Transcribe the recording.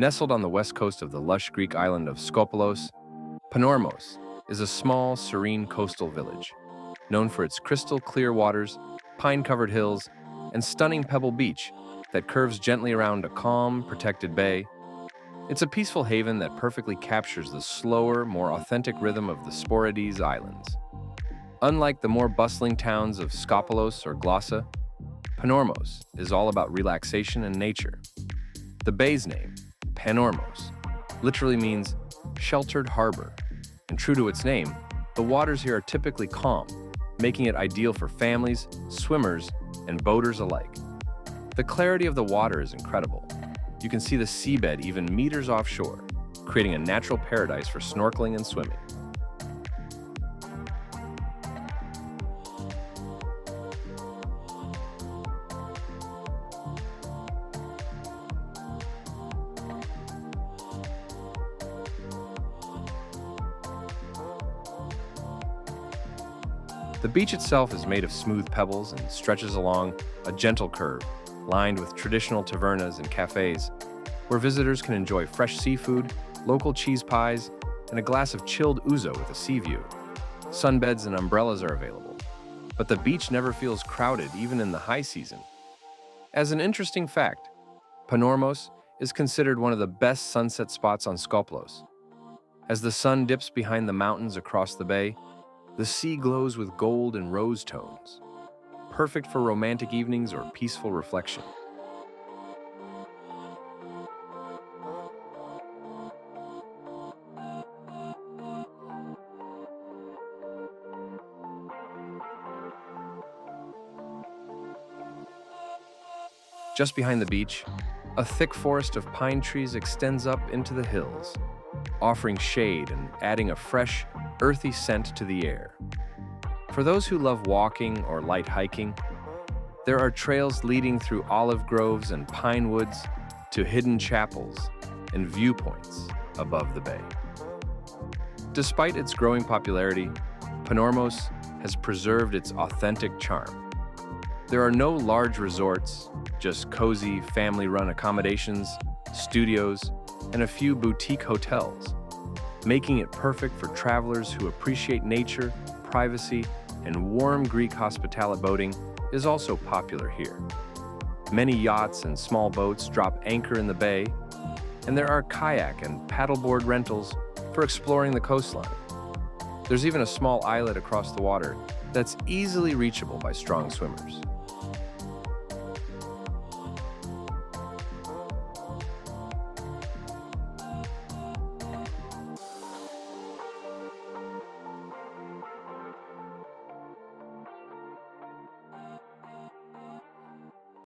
Nestled on the west coast of the lush Greek island of Skopelos, Panormos is a small, serene coastal village, known for its crystal-clear waters, pine-covered hills, and stunning pebble beach that curves gently around a calm, protected bay. It's a peaceful haven that perfectly captures the slower, more authentic rhythm of the Sporades Islands. Unlike the more bustling towns of Skopelos or Glossa, Panormos is all about relaxation and nature. The bay's name, Panormos, literally means sheltered harbor, and true to its name, the waters here are typically calm, making it ideal for families, swimmers, and boaters alike. The clarity of the water is incredible. You can see the seabed even meters offshore, creating a natural paradise for snorkeling and swimming. The beach itself is made of smooth pebbles and stretches along a gentle curve, lined with traditional tavernas and cafes, where visitors can enjoy fresh seafood, local cheese pies, and a glass of chilled ouzo with a sea view. Sunbeds and umbrellas are available, but the beach never feels crowded even in the high season. As an interesting fact, Panormos is considered one of the best sunset spots on Skopelos. As the sun dips behind the mountains across the bay, the sea glows with gold and rose tones, perfect for romantic evenings or peaceful reflection. Just behind the beach, a thick forest of pine trees extends up into the hills, offering shade and adding a fresh, earthy scent to the air. For those who love walking or light hiking, there are trails leading through olive groves and pine woods to hidden chapels and viewpoints above the bay. Despite its growing popularity, Panormos has preserved its authentic charm. There are no large resorts, just cozy, family-run accommodations, studios, and a few boutique hotels, making it perfect for travelers who appreciate nature, privacy, and warm Greek hospitality. Boating is also popular here. Many yachts and small boats drop anchor in the bay, and there are kayak and paddleboard rentals for exploring the coastline. There's even a small islet across the water that's easily reachable by strong swimmers.